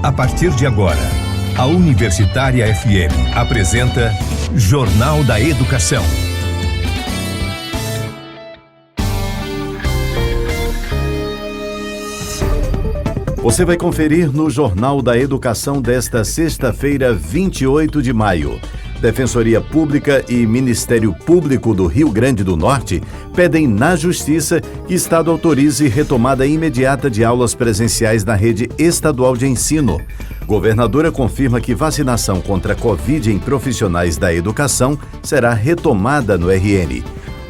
A partir de agora, a Universitária FM apresenta Jornal da Educação. Você vai conferir no Jornal da Educação desta sexta-feira, 28 de maio. Defensoria Pública e Ministério Público do Rio Grande do Norte pedem na Justiça que Estado autorize retomada imediata de aulas presenciais na rede estadual de ensino. Governadora confirma que vacinação contra a Covid em profissionais da educação será retomada no RN.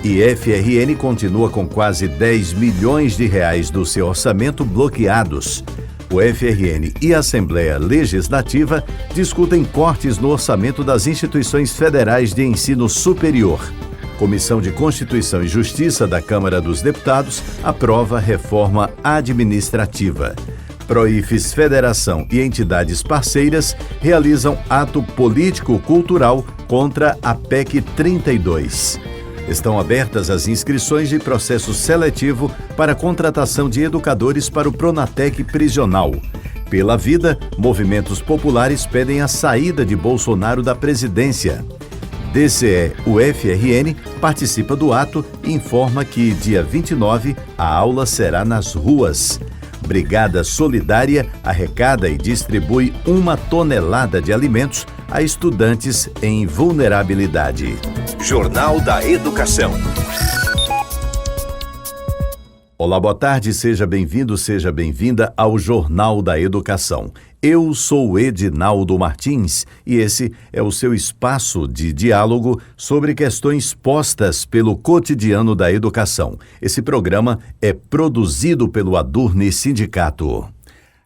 E FRN continua com quase 10 milhões de reais do seu orçamento bloqueados. O FRN e a Assembleia Legislativa discutem cortes no orçamento das instituições federais de ensino superior. Comissão de Constituição e Justiça da Câmara dos Deputados aprova reforma administrativa. Proifes, Federação e entidades parceiras realizam ato político-cultural contra a PEC 32. Estão abertas as inscrições de processo seletivo para a contratação de educadores para o Pronatec prisional. Pela vida, movimentos populares pedem a saída de Bolsonaro da presidência. DCE-UFRN participa do ato e informa que, dia 29, a aula será nas ruas. Brigada Solidária arrecada e distribui 1 tonelada de alimentos a estudantes em vulnerabilidade. Jornal da Educação. Olá, boa tarde, seja bem-vindo, seja bem-vinda ao Jornal da Educação. Eu sou Edinaldo Martins e esse é o seu espaço de diálogo sobre questões postas pelo cotidiano da educação. Esse programa é produzido pelo Adurne Sindicato.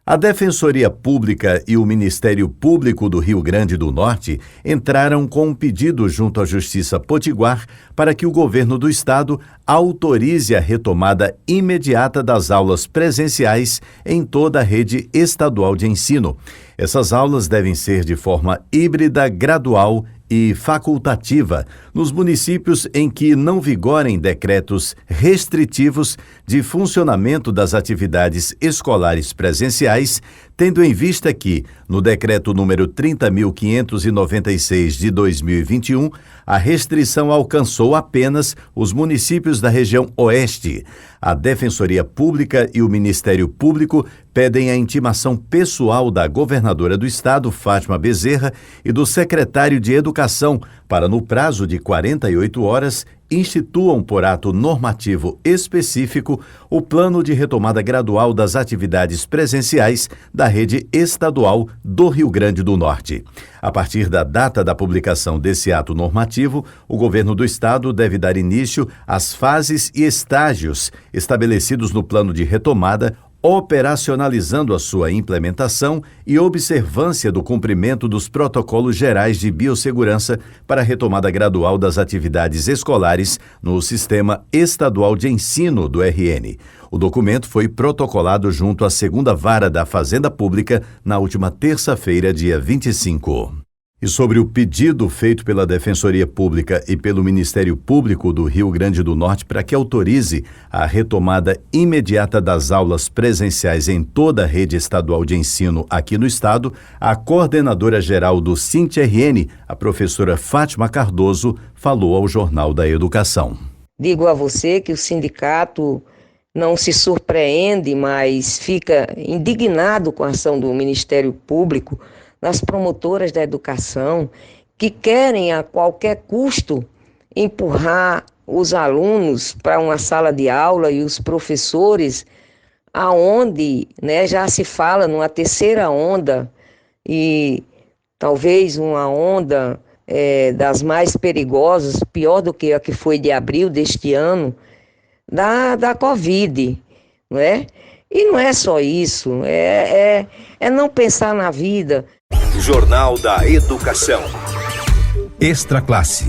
A Defensoria Pública e o Ministério Público do Rio Grande do Norte entraram com um pedido junto à Justiça Potiguar para que o governo do estado autorize a retomada imediata das aulas presenciais em toda a rede estadual de ensino. Essas aulas devem ser de forma híbrida, gradual e facultativa nos municípios em que não vigorem decretos restritivos de funcionamento das atividades escolares presenciais, tendo em vista que, no decreto número 30.596 de 2021, a restrição alcançou apenas os municípios da região oeste. A Defensoria Pública e o Ministério Público pedem a intimação pessoal da governadora do estado, Fátima Bezerra, e do secretário de Educação para, no prazo de 48 horas, instituam por ato normativo específico o plano de retomada gradual das atividades presenciais da rede estadual do Rio Grande do Norte. A partir da data da publicação desse ato normativo, o governo do estado deve dar início às fases e estágios estabelecidos no plano de retomada, operacionalizando a sua implementação e observância do cumprimento dos protocolos gerais de biossegurança para a retomada gradual das atividades escolares no Sistema Estadual de Ensino do RN. O documento foi protocolado junto à 2ª Vara da Fazenda Pública na última terça-feira, dia 25. E sobre o pedido feito pela Defensoria Pública e pelo Ministério Público do Rio Grande do Norte para que autorize a retomada imediata das aulas presenciais em toda a rede estadual de ensino aqui no estado, a coordenadora-geral do SINT-RN, a professora Fátima Cardoso, falou ao Jornal da Educação. Digo a você que o sindicato não se surpreende, mas fica indignado com a ação do Ministério Público, das promotoras da educação, que querem a qualquer custo empurrar os alunos para uma sala de aula e os professores, aonde, já se fala numa terceira onda, e talvez uma onda das mais perigosas, pior do que a que foi de abril deste ano, da Covid, não é? E não é só isso, é não pensar na vida. Jornal da Educação. Extra Classe.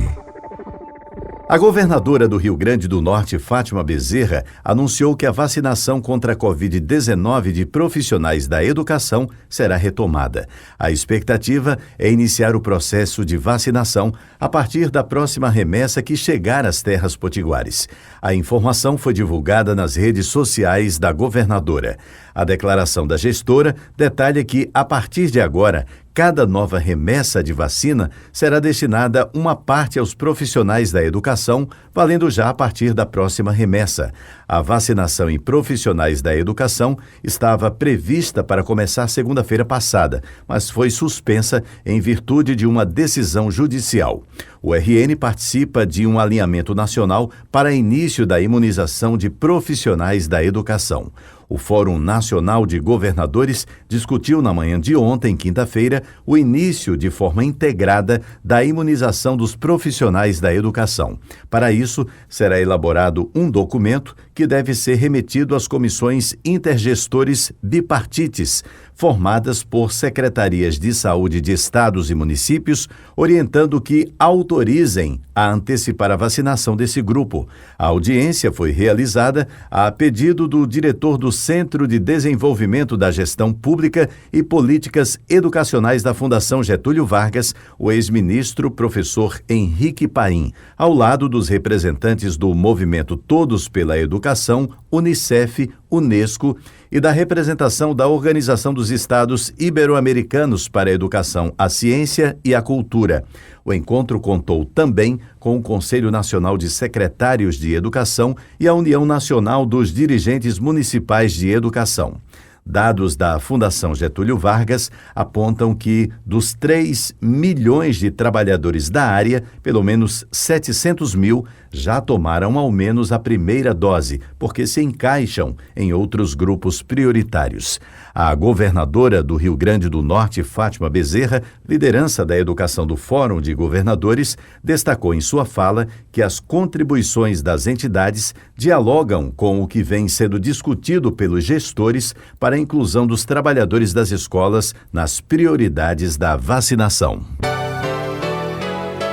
A governadora do Rio Grande do Norte, Fátima Bezerra, anunciou que a vacinação contra a Covid-19 de profissionais da educação será retomada. A expectativa é iniciar o processo de vacinação a partir da próxima remessa que chegar às terras potiguares. A informação foi divulgada nas redes sociais da governadora. A declaração da gestora detalha que, a partir de agora, cada nova remessa de vacina será destinada uma parte aos profissionais da educação, valendo já a partir da próxima remessa. A vacinação em profissionais da educação estava prevista para começar segunda-feira passada, mas foi suspensa em virtude de uma decisão judicial. O RN participa de um alinhamento nacional para início da imunização de profissionais da educação. O Fórum Nacional de Governadores discutiu na manhã de ontem, quinta-feira, o início de forma integrada da imunização dos profissionais da educação. Para isso, será elaborado um documento que deve ser remetido às comissões intergestores bipartites, formadas por secretarias de saúde de estados e municípios, orientando que autorizem a antecipar a vacinação desse grupo. A audiência foi realizada a pedido do diretor do Centro de Desenvolvimento da Gestão Pública e Políticas Educacionais da Fundação Getúlio Vargas, o ex-ministro professor Henrique Paim, ao lado dos representantes do movimento Todos pela Educação, Unicef, Unesco e da representação da Organização dos Estados Ibero-Americanos para a Educação, a Ciência e a Cultura. O encontro contou também com o Conselho Nacional de Secretários de Educação e a União Nacional dos Dirigentes Municipais de Educação. Dados da Fundação Getúlio Vargas apontam que, dos 3 milhões de trabalhadores da área, pelo menos 700 mil já tomaram ao menos a primeira dose, porque se encaixam em outros grupos prioritários. A governadora do Rio Grande do Norte, Fátima Bezerra, liderança da educação do Fórum de Governadores, destacou em sua fala que as contribuições das entidades dialogam com o que vem sendo discutido pelos gestores para a inclusão dos trabalhadores das escolas nas prioridades da vacinação.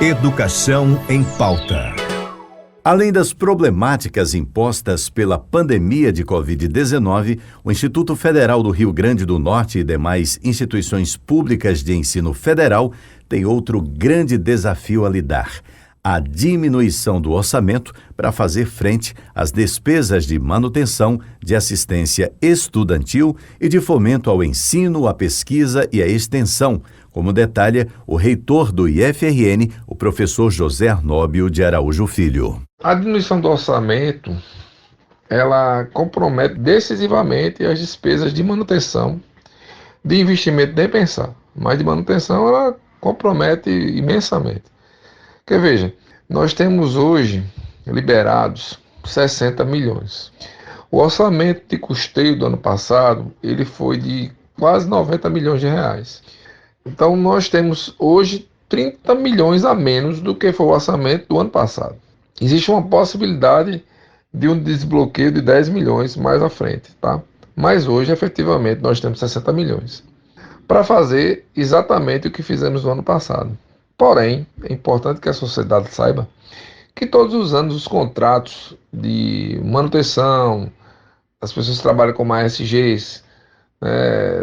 Educação em pauta. Além das problemáticas impostas pela pandemia de Covid-19, o Instituto Federal do Rio Grande do Norte e demais instituições públicas de ensino federal têm outro grande desafio a lidar: a diminuição do orçamento para fazer frente às despesas de manutenção, de assistência estudantil e de fomento ao ensino, à pesquisa e à extensão, como detalha o reitor do IFRN, o professor José Arnóbio de Araújo Filho. A diminuição do orçamento, ela compromete decisivamente as despesas de manutenção, de investimento nem pensar, mas de manutenção ela compromete imensamente. Porque veja, nós temos hoje liberados 60 milhões. O orçamento de custeio do ano passado, ele foi de quase 90 milhões de reais. Então nós temos hoje 30 milhões a menos do que foi o orçamento do ano passado. Existe uma possibilidade de um desbloqueio de 10 milhões mais à frente, tá? Mas hoje, efetivamente, nós temos 60 milhões para fazer exatamente o que fizemos no ano passado. Porém, é importante que a sociedade saiba que todos os anos os contratos de manutenção, as pessoas que trabalham com ASGs,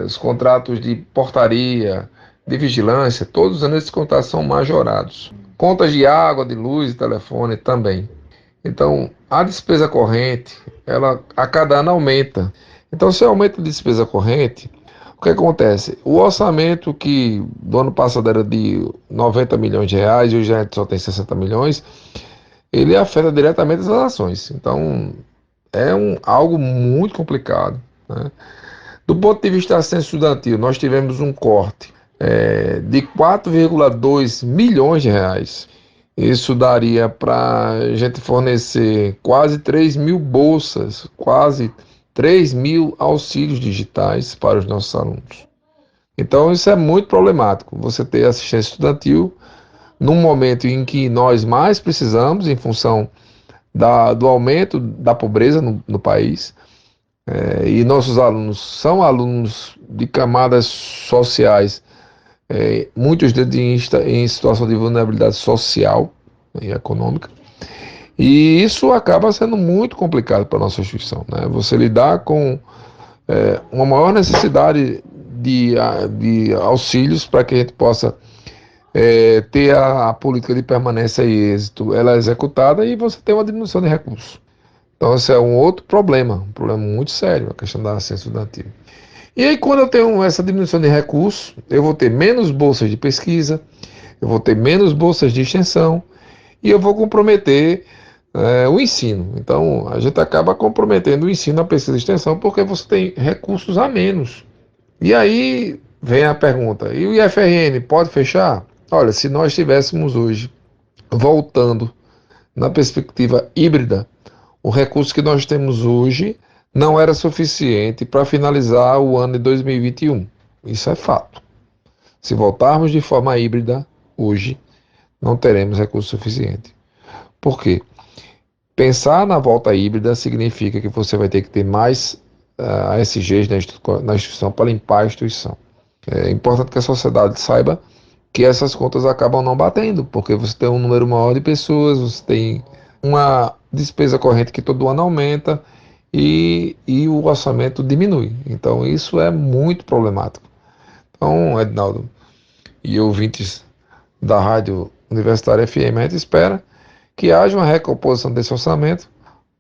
os contratos de portaria, de vigilância, todos os anos esses contratos são majorados. Contas de água, de luz e telefone também. Então, a despesa corrente, ela a cada ano aumenta. Então, se aumenta a despesa corrente, o que acontece? O orçamento que do ano passado era de 90 milhões de reais e hoje a gente só tem 60 milhões, ele afeta diretamente as ações. Então, é algo muito complicado, né? Do ponto de vista da assistência estudantil, nós tivemos um corte de 4,2 milhões de reais. Isso daria para a gente fornecer quase 3 mil bolsas, quase 3 mil auxílios digitais para os nossos alunos. Então isso é muito problemático, você ter assistência estudantil num momento em que nós mais precisamos, em função do aumento da pobreza no país, e nossos alunos são alunos de camadas sociais, muitos deles em situação de vulnerabilidade social e econômica. E isso acaba sendo muito complicado para a nossa instituição, né? Você lidar com uma maior necessidade de auxílios para que a gente possa ter a política de permanência e êxito ela é executada, e você tem uma diminuição de recursos. Então esse é um outro problema, um problema muito sério, a questão da assistência estudantil. E aí, quando eu tenho essa diminuição de recursos, eu vou ter menos bolsas de pesquisa, eu vou ter menos bolsas de extensão, e eu vou comprometer o ensino. Então, a gente acaba comprometendo o ensino, a pesquisa e a extensão, porque você tem recursos a menos. E aí vem a pergunta, e o IFRN pode fechar? Olha, se nós estivéssemos hoje voltando na perspectiva híbrida, o recurso que nós temos hoje não era suficiente para finalizar o ano de 2021. Isso é fato. Se voltarmos de forma híbrida, hoje, não teremos recurso suficiente. Por quê? Pensar na volta híbrida significa que você vai ter que ter mais ASGs na instituição para limpar a instituição. É importante que a sociedade saiba que essas contas acabam não batendo, porque você tem um número maior de pessoas, você tem uma despesa corrente que todo ano aumenta e o orçamento diminui. Então isso é muito problemático. Então, Edinaldo e ouvintes da Rádio Universitária FM, a gente espera que haja uma recomposição desse orçamento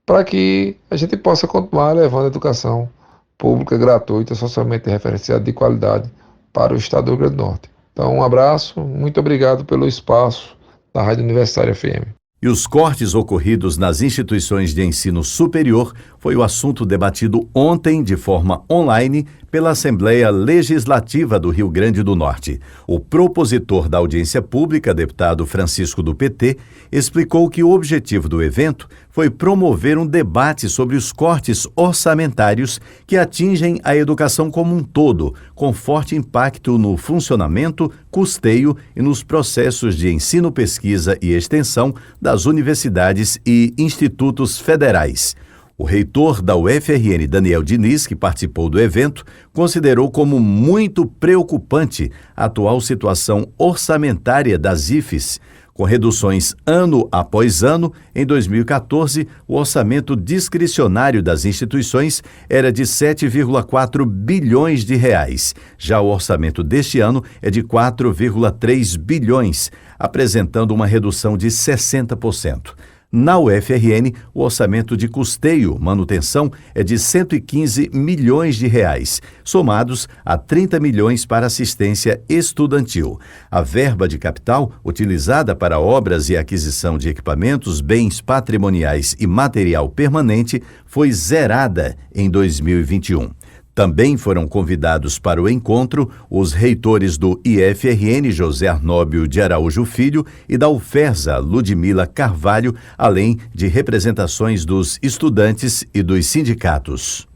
para que a gente possa continuar levando a educação pública, gratuita, socialmente referenciada, de qualidade para o estado do Rio Grande do Norte. Então, um abraço, muito obrigado pelo espaço da Rádio Universitária FM. E os cortes ocorridos nas instituições de ensino superior foi o assunto debatido ontem de forma online pela Assembleia Legislativa do Rio Grande do Norte. O propositor da audiência pública, deputado Francisco do PT, explicou que o objetivo do evento foi promover um debate sobre os cortes orçamentários que atingem a educação como um todo, com forte impacto no funcionamento, custeio e nos processos de ensino, pesquisa e extensão das universidades e institutos federais. O reitor da UFRN, Daniel Diniz, que participou do evento, considerou como muito preocupante a atual situação orçamentária das IFES. Com reduções ano após ano, em 2014, o orçamento discricionário das instituições era de 7,4 bilhões de reais. Já o orçamento deste ano é de 4,3 bilhões, apresentando uma redução de 60%. Na UFRN, o orçamento de custeio, manutenção, é de 115 milhões de reais, somados a 30 milhões para assistência estudantil. A verba de capital, utilizada para obras e aquisição de equipamentos, bens patrimoniais e material permanente, foi zerada em 2021. Também foram convidados para o encontro os reitores do IFRN, José Arnóbio de Araújo Filho, e da UFERSA, Ludmila Carvalho, além de representações dos estudantes e dos sindicatos.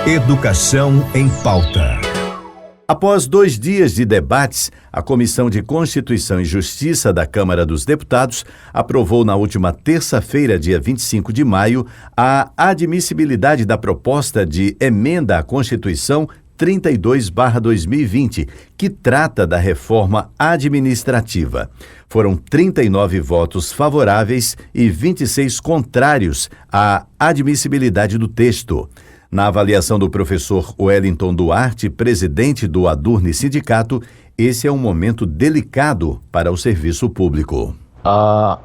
Educação em pauta. Após 2 dias de debates, a Comissão de Constituição e Justiça da Câmara dos Deputados aprovou na última terça-feira, dia 25 de maio, a admissibilidade da proposta de emenda à Constituição 32/2020, que trata da reforma administrativa. Foram 39 votos favoráveis e 26 contrários à admissibilidade do texto. Na avaliação do professor Wellington Duarte, presidente do Adurne Sindicato, esse é um momento delicado para o serviço público. A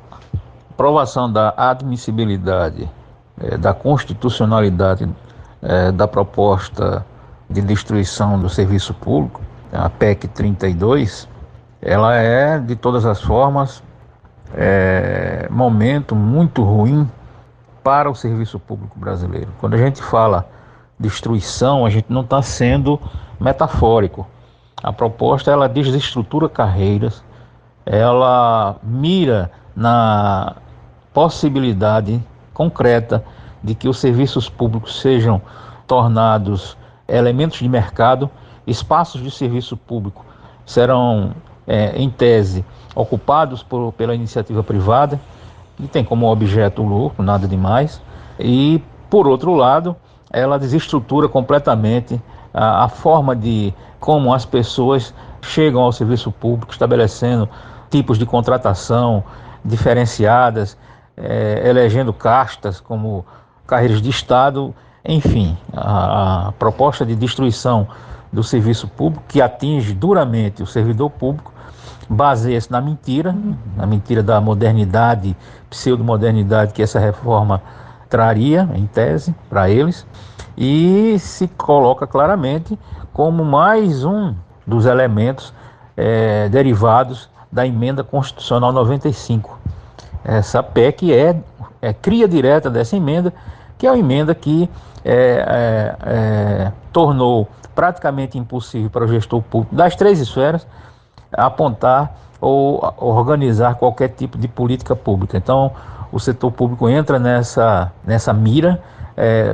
aprovação da admissibilidade, da constitucionalidade da proposta de destruição do serviço público, a PEC 32, ela é, de todas as formas, momento muito ruim para o serviço público brasileiro. Quando a gente fala destruição, a gente não está sendo metafórico. A proposta, ela desestrutura carreiras, ela mira na possibilidade concreta de que os serviços públicos sejam tornados elementos de mercado, espaços de serviço público serão, em tese, ocupados pela iniciativa privada, que tem como objeto o lucro, nada demais, e, por outro lado, ela desestrutura completamente a forma de como as pessoas chegam ao serviço público, estabelecendo tipos de contratação, diferenciadas, elegendo castas como carreiras de Estado, enfim, a proposta de destruição do serviço público, que atinge duramente o servidor público, baseia-se na mentira da modernidade, pseudo-modernidade que essa reforma traria, em tese, para eles, e se coloca claramente como mais um dos elementos derivados da emenda constitucional 95. Essa PEC é cria direta dessa emenda, que é uma emenda que tornou praticamente impossível para o gestor público das 3 esferas apontar ou organizar qualquer tipo de política pública. Então, o setor público entra nessa mira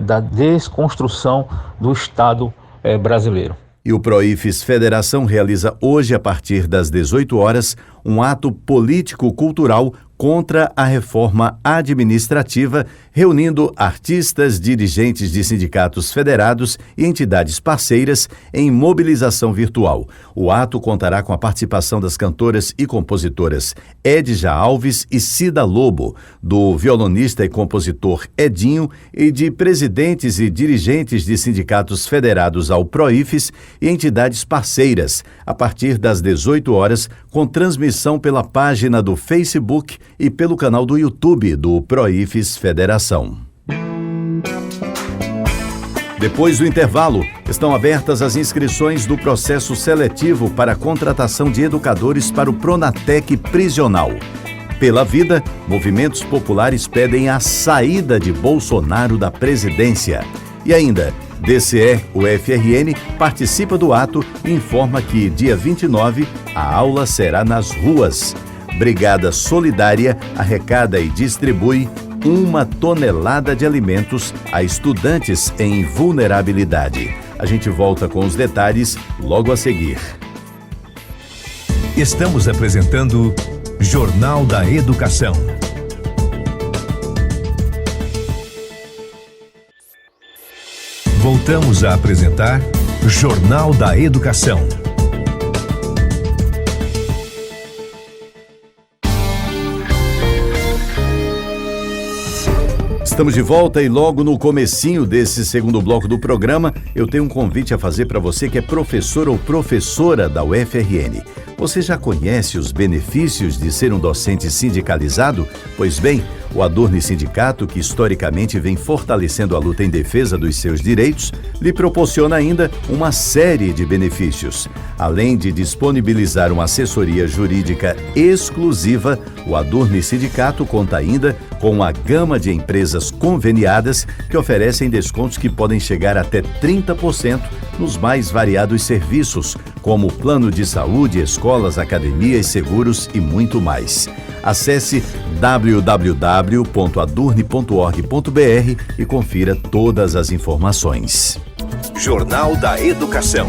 da desconstrução do Estado brasileiro. E o Proifes Federação realiza hoje, a partir das 18 horas, um ato político-cultural contra a reforma administrativa, reunindo artistas, dirigentes de sindicatos federados e entidades parceiras em mobilização virtual. O ato contará com a participação das cantoras e compositoras Edja Alves e Cida Lobo, do violonista e compositor Edinho e de presidentes e dirigentes de sindicatos federados ao Proifes e entidades parceiras, a partir das 18 horas, com transmissão pela página do Facebook e pelo canal do YouTube do Proifes Federação. Depois do intervalo, estão abertas as inscrições do processo seletivo para a contratação de educadores para o Pronatec prisional. Pela vida, movimentos populares pedem a saída de Bolsonaro da presidência. E ainda, DCE-UFRN participa do ato e informa que, dia 29, a aula será nas ruas. Brigada Solidária arrecada e distribui 1 tonelada de alimentos a estudantes em vulnerabilidade. A gente volta com os detalhes logo a seguir. Estamos apresentando Jornal da Educação. Voltamos a apresentar Jornal da Educação. Estamos de volta e logo no comecinho desse segundo bloco do programa, eu tenho um convite a fazer para você que é professor ou professora da UFRN. Você já conhece os benefícios de ser um docente sindicalizado? Pois bem, o Adurni Sindicato, que historicamente vem fortalecendo a luta em defesa dos seus direitos, lhe proporciona ainda uma série de benefícios. Além de disponibilizar uma assessoria jurídica exclusiva, o Adurni Sindicato conta ainda com uma gama de empresas conveniadas que oferecem descontos que podem chegar até 30% nos mais variados serviços, como plano de saúde, escolas, academias, seguros e muito mais. Acesse www.adurne.org.br e confira todas as informações. Jornal da Educação.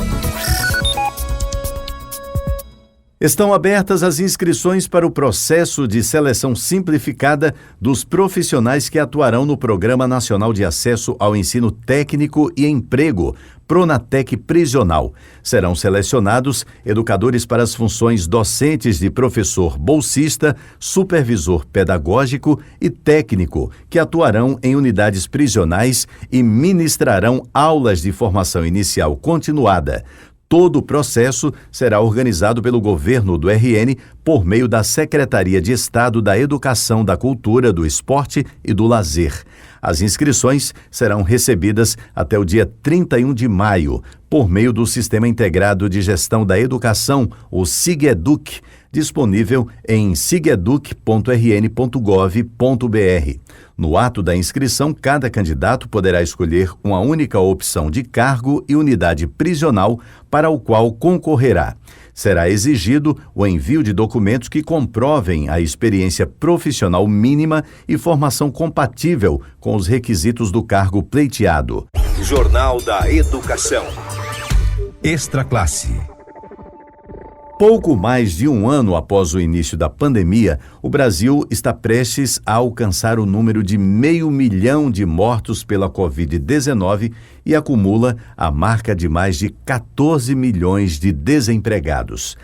Estão abertas as inscrições para o processo de seleção simplificada dos profissionais que atuarão no Programa Nacional de Acesso ao Ensino Técnico e Emprego, Pronatec Prisional. Serão selecionados educadores para as funções docentes de professor bolsista, supervisor pedagógico e técnico, que atuarão em unidades prisionais e ministrarão aulas de formação inicial continuada. Todo o processo será organizado pelo governo do RN por meio da Secretaria de Estado da Educação, da Cultura, do Esporte e do Lazer. As inscrições serão recebidas até o dia 31 de maio, por meio do Sistema Integrado de Gestão da Educação, o SIGEDUC, disponível em sigeduc.rn.gov.br. No ato da inscrição, cada candidato poderá escolher uma única opção de cargo e unidade prisional para o qual concorrerá. Será exigido o envio de documentos que comprovem a experiência profissional mínima e formação compatível com os requisitos do cargo pleiteado. Jornal da Educação. Extra Classe. Pouco mais de um ano após o início da pandemia, o Brasil está prestes a alcançar o número de 500 mil de mortos pela Covid-19 e acumula a marca de mais de 14 milhões de desempregados.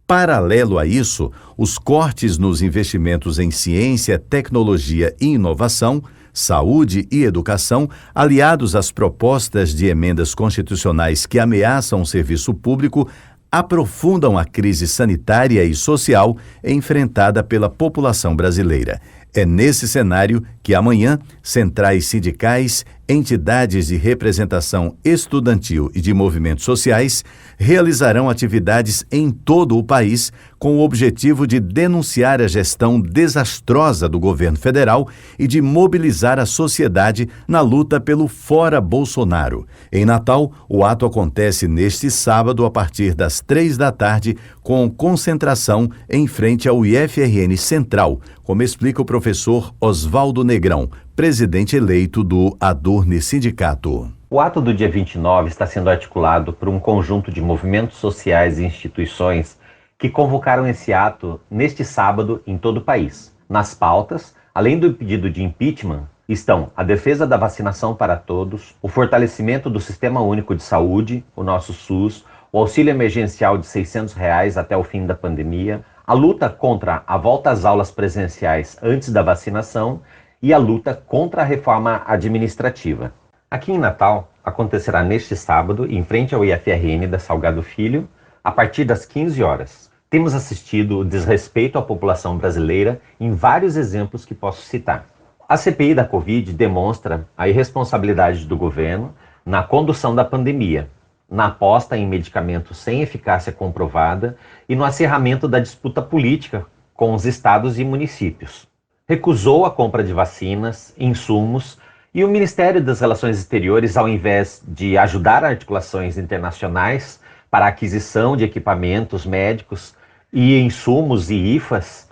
Paralelo a isso, os cortes nos investimentos em ciência, tecnologia e inovação, saúde e educação, aliados às propostas de emendas constitucionais que ameaçam o serviço público, aprofundam a crise sanitária e social enfrentada pela população brasileira. É nesse cenário que amanhã centrais sindicais, entidades de representação estudantil e de movimentos sociais realizarão atividades em todo o país com o objetivo de denunciar a gestão desastrosa do governo federal e de mobilizar a sociedade na luta pelo Fora Bolsonaro. Em Natal, o ato acontece neste sábado a partir das 15h, com concentração em frente ao IFRN Central, como explica o professor Oswaldo Negrão, presidente eleito do Adurne Sindicato. O ato do dia 29 está sendo articulado por um conjunto de movimentos sociais e instituições que convocaram esse ato neste sábado em todo o país. Nas pautas, além do pedido de impeachment, estão a defesa da vacinação para todos, o fortalecimento do Sistema Único de Saúde, o nosso SUS, o auxílio emergencial de R$ 600 até o fim da pandemia, a luta contra a volta às aulas presenciais antes da vacinação e a luta contra a reforma administrativa. Aqui em Natal, acontecerá neste sábado, em frente ao IFRN da Salgado Filho, a partir das 15 horas. Temos assistido o desrespeito à população brasileira em vários exemplos que posso citar. A CPI da Covid demonstra a irresponsabilidade do governo na condução da pandemia, na aposta em medicamentos sem eficácia comprovada e no acirramento da disputa política com os estados e municípios. Recusou a compra de vacinas, insumos, e o Ministério das Relações Exteriores, ao invés de ajudar articulações internacionais para a aquisição de equipamentos médicos e insumos e IFAs,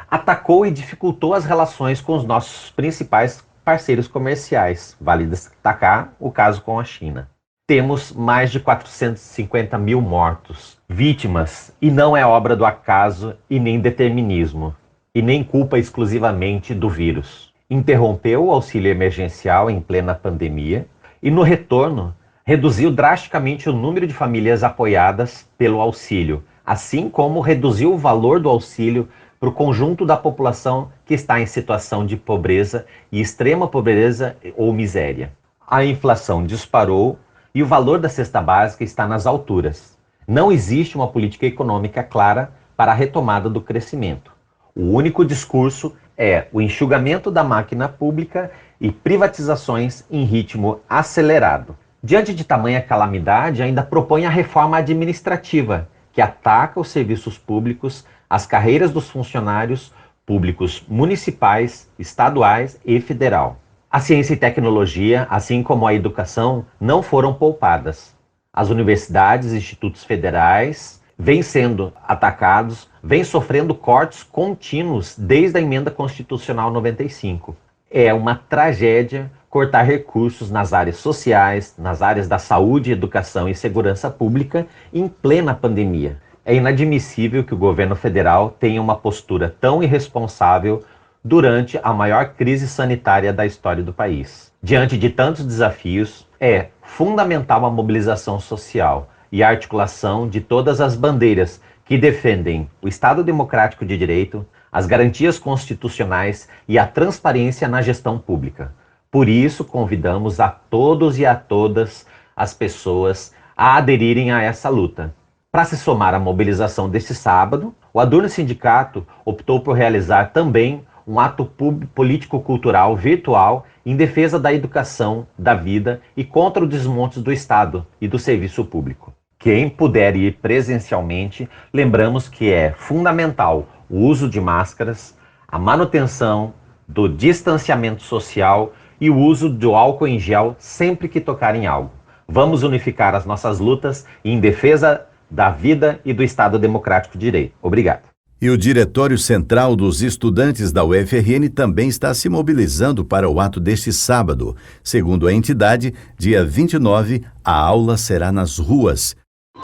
atacou e dificultou as relações com os nossos principais parceiros comerciais. Vale destacar o caso com a China. Temos mais de 450 mil mortos, vítimas, e não é obra do acaso e nem determinismo, e nem culpa exclusivamente do vírus. Interrompeu o auxílio emergencial em plena pandemia e, no retorno, reduziu drasticamente o número de famílias apoiadas pelo auxílio, assim como reduziu o valor do auxílio para o conjunto da população que está em situação de pobreza e extrema pobreza ou miséria. A inflação disparou e o valor da cesta básica está nas alturas. Não existe uma política econômica clara para a retomada do crescimento. O único discurso é o enxugamento da máquina pública e privatizações em ritmo acelerado. Diante de tamanha calamidade, ainda propõe a reforma administrativa, que ataca os serviços públicos, as carreiras dos funcionários públicos municipais, estaduais e federal. A ciência e tecnologia, assim como a educação, não foram poupadas. As universidades e institutos federais vêm sendo atacados, vêm sofrendo cortes contínuos desde a Emenda Constitucional 95. É uma tragédia cortar recursos nas áreas sociais, nas áreas da saúde, educação e segurança pública em plena pandemia. É inadmissível que o governo federal tenha uma postura tão irresponsável durante a maior crise sanitária da história do país. Diante de tantos desafios, é fundamental a mobilização social e a articulação de todas as bandeiras que defendem o Estado Democrático de Direito, as garantias constitucionais e a transparência na gestão pública. Por isso, convidamos a todos e a todas as pessoas a aderirem a essa luta. Para se somar à mobilização deste sábado, o Adurne Sindicato optou por realizar também um ato político-cultural virtual em defesa da educação, da vida e contra o desmonte do Estado e do serviço público. Quem puder ir presencialmente, lembramos que é fundamental o uso de máscaras, a manutenção do distanciamento social e o uso do álcool em gel sempre que tocar em algo. Vamos unificar as nossas lutas em defesa da vida e do Estado Democrático de Direito. Obrigado. E o Diretório Central dos Estudantes da UFRN também está se mobilizando para o ato deste sábado. Segundo a entidade, dia 29, a aula será nas ruas.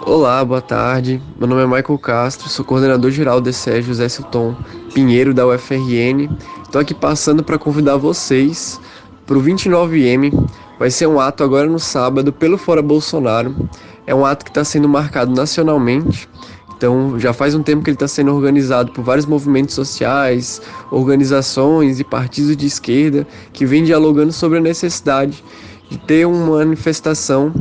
Olá, boa tarde. Meu nome é Michael Castro, sou coordenador geral do DCE José Silton Pinheiro da UFRN. Estou aqui passando para convidar vocês para o 29M. Vai ser um ato agora no sábado pelo Fora Bolsonaro. É um ato que está sendo marcado nacionalmente. Então, já faz um tempo que ele está sendo organizado por vários movimentos sociais, organizações e partidos de esquerda que vêm dialogando sobre a necessidade de ter uma manifestação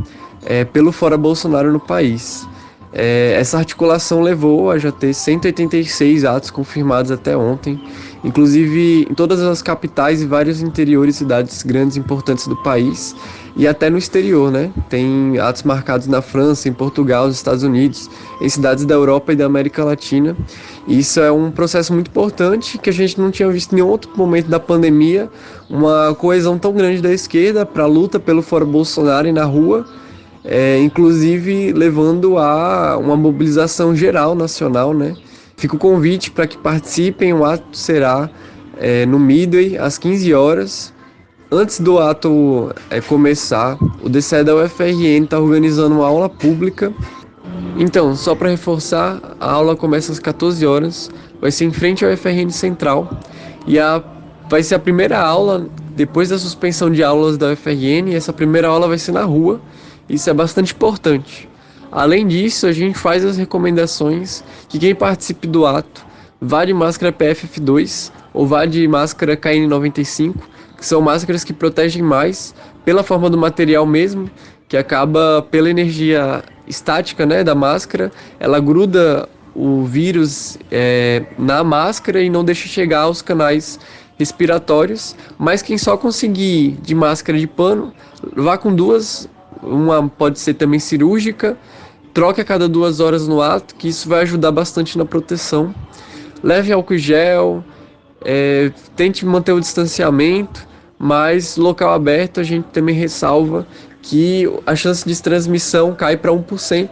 pelo Fora Bolsonaro no país. Essa articulação levou a já ter 186 atos confirmados até ontem, inclusive em todas as capitais e vários interiores, cidades grandes e importantes do país, e até no exterior, né? Tem atos marcados na França, em Portugal, nos Estados Unidos, em cidades da Europa e da América Latina. E isso é um processo muito importante que a gente não tinha visto em nenhum outro momento da pandemia, uma coesão tão grande da esquerda para a luta pelo Fora Bolsonaro e na rua, inclusive levando a uma mobilização geral nacional, né? Fica o convite para que participem. O ato será no Midway, às 15 horas. Antes do ato começar, o DCE da UFRN está organizando uma aula pública. Então, só para reforçar, a aula começa às 14 horas, vai ser em frente ao UFRN Central, e vai ser a primeira aula depois da suspensão de aulas da UFRN, e essa primeira aula vai ser na rua. Isso é bastante importante. Além disso, a gente faz as recomendações que quem participe do ato vá de máscara PFF2 ou vá de máscara KN95, que são máscaras que protegem mais pela forma do material mesmo, que acaba pela energia estática, né, da máscara, ela gruda o vírus na máscara e não deixa chegar aos canais respiratórios. Mas quem só conseguir de máscara de pano, vá com duas. Uma pode ser também cirúrgica, troque a cada 2 horas no ato, que isso vai ajudar bastante na proteção. Leve álcool gel, tente manter o distanciamento, mas local aberto a gente também ressalva que a chance de transmissão cai para 1%,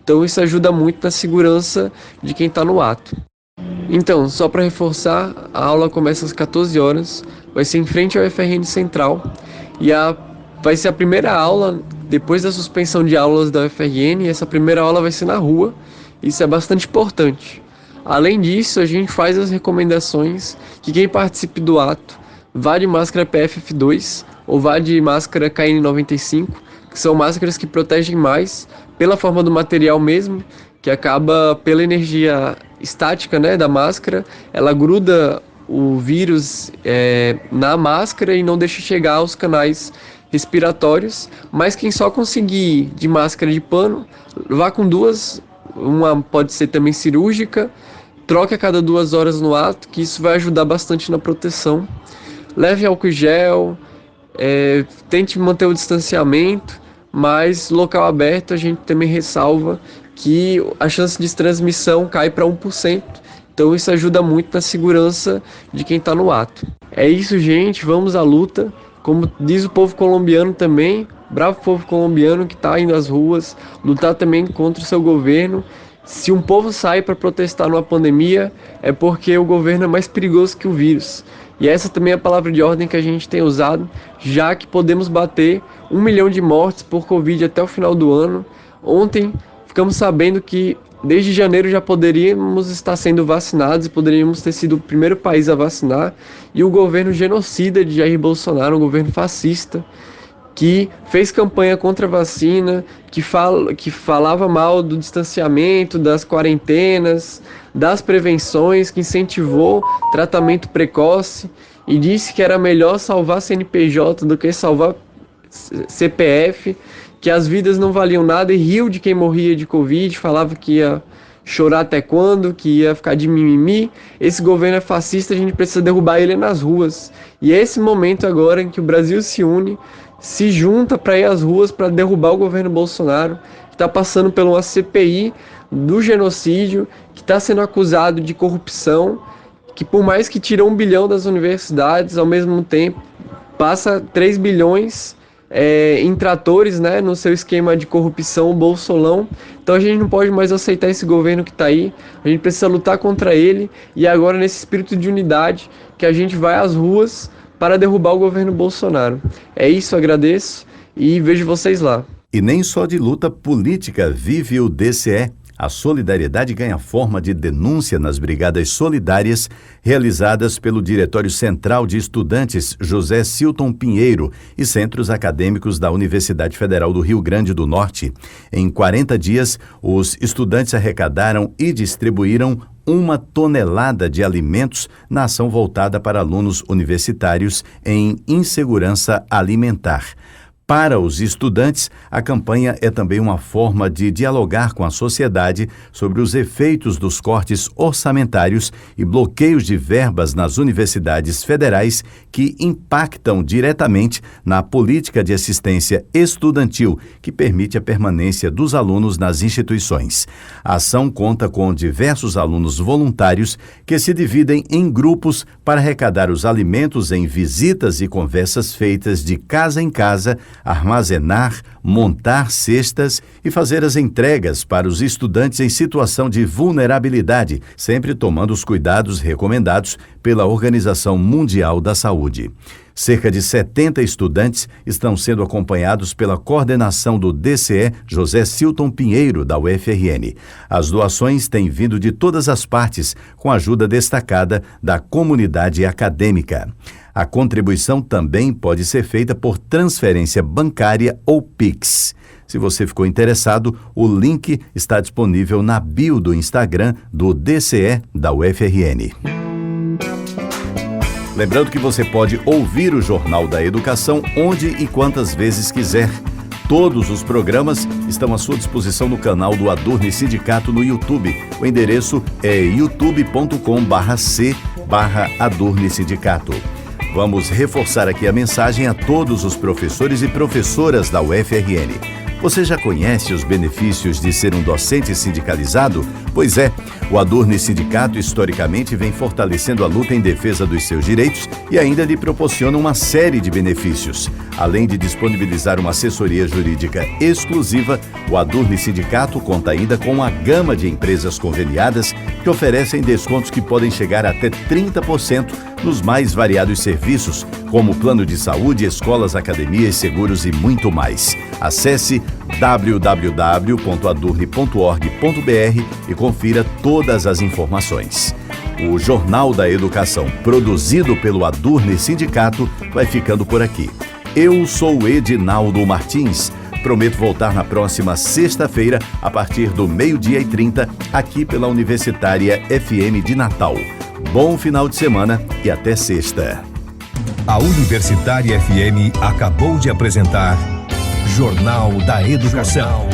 então isso ajuda muito na segurança de quem está no ato. Então, só para reforçar, a aula começa às 14 horas, vai ser em frente ao UFRN Central, e vai ser a primeira aula depois da suspensão de aulas da UFRN, e essa primeira aula vai ser na rua. Isso é bastante importante. Além disso, a gente faz as recomendações que quem participe do ato vá de máscara PFF2 ou vá de máscara KN95, que são máscaras que protegem mais pela forma do material mesmo, que acaba pela energia estática, né, da máscara, ela gruda o vírus na máscara e não deixa chegar aos canais respiratórios. Mas quem só conseguir de máscara de pano, vá com duas. Uma pode ser também cirúrgica, troque a cada 2 horas no ato, que isso vai ajudar bastante na proteção. Leve álcool gel, tente manter o distanciamento, mas local aberto a gente também ressalva que a chance de transmissão cai para 1%, então isso ajuda muito na segurança de quem está no ato. É isso, gente, vamos à luta. Como diz o povo colombiano também, bravo povo colombiano que está indo às ruas, lutar também contra o seu governo. Se um povo sai para protestar numa pandemia, é porque o governo é mais perigoso que o vírus. E essa também é a palavra de ordem que a gente tem usado, já que podemos bater 1 milhão de mortes por Covid até o final do ano. Ontem ficamos sabendo que desde janeiro já poderíamos estar sendo vacinados e poderíamos ter sido o primeiro país a vacinar. E o governo genocida de Jair Bolsonaro, um governo fascista, que fez campanha contra a vacina, que falava mal do distanciamento, das quarentenas, das prevenções, que incentivou tratamento precoce e disse que era melhor salvar CNPJ do que salvar CPF, que as vidas não valiam nada e riu de quem morria de Covid, falava que ia chorar até quando, que ia ficar de mimimi. Esse governo é fascista, a gente precisa derrubar ele nas ruas. E é esse momento agora em que o Brasil se une, se junta para ir às ruas para derrubar o governo Bolsonaro, que está passando por uma CPI do genocídio, que está sendo acusado de corrupção, que por mais que tira 1 bilhão das universidades, ao mesmo tempo passa 3 bilhões em tratores, né, no seu esquema de corrupção, o Bolsolão. Então a gente não pode mais aceitar esse governo que está aí, a gente precisa lutar contra ele, e agora nesse espírito de unidade que a gente vai às ruas para derrubar o governo Bolsonaro. É isso, agradeço e vejo vocês lá. E nem só de luta política vive o DCE. A solidariedade ganha forma de denúncia nas brigadas solidárias realizadas pelo Diretório Central de Estudantes José Silton Pinheiro e centros acadêmicos da Universidade Federal do Rio Grande do Norte. Em 40 dias, os estudantes arrecadaram e distribuíram 1 tonelada de alimentos na ação voltada para alunos universitários em insegurança alimentar. Para os estudantes, a campanha é também uma forma de dialogar com a sociedade sobre os efeitos dos cortes orçamentários e bloqueios de verbas nas universidades federais que impactam diretamente na política de assistência estudantil, que permite a permanência dos alunos nas instituições. A ação conta com diversos alunos voluntários que se dividem em grupos para arrecadar os alimentos em visitas e conversas feitas de casa em casa, armazenar, montar cestas e fazer as entregas para os estudantes em situação de vulnerabilidade, sempre tomando os cuidados recomendados pela Organização Mundial da Saúde. Cerca de 70 estudantes estão sendo acompanhados pela coordenação do DCE José Silton Pinheiro, da UFRN. As doações têm vindo de todas as partes, com a ajuda destacada da comunidade acadêmica. A contribuição também pode ser feita por transferência bancária ou Pix. Se você ficou interessado, o link está disponível na bio do Instagram do DCE da UFRN. Lembrando que você pode ouvir o Jornal da Educação onde e quantas vezes quiser. Todos os programas estão à sua disposição no canal do Adurni Sindicato no YouTube. O endereço é youtube.com/c/Adurni Sindicato. Vamos reforçar aqui a mensagem a todos os professores e professoras da UFRN. Você já conhece os benefícios de ser um docente sindicalizado? Pois é, o Adurni Sindicato historicamente vem fortalecendo a luta em defesa dos seus direitos e ainda lhe proporciona uma série de benefícios. Além de disponibilizar uma assessoria jurídica exclusiva, o Adurni Sindicato conta ainda com uma gama de empresas conveniadas que oferecem descontos que podem chegar até 30% nos mais variados serviços, como plano de saúde, escolas, academias, seguros e muito mais. Acesse www.adurni.org.br e confira todas as informações. O Jornal da Educação, produzido pelo Adurni Sindicato, vai ficando por aqui. Eu sou Edinaldo Martins. Prometo voltar na próxima sexta-feira, a partir do 12h30, aqui pela Universitária FM de Natal. Bom final de semana e até sexta. A Universitária FM acabou de apresentar Jornal da Educação.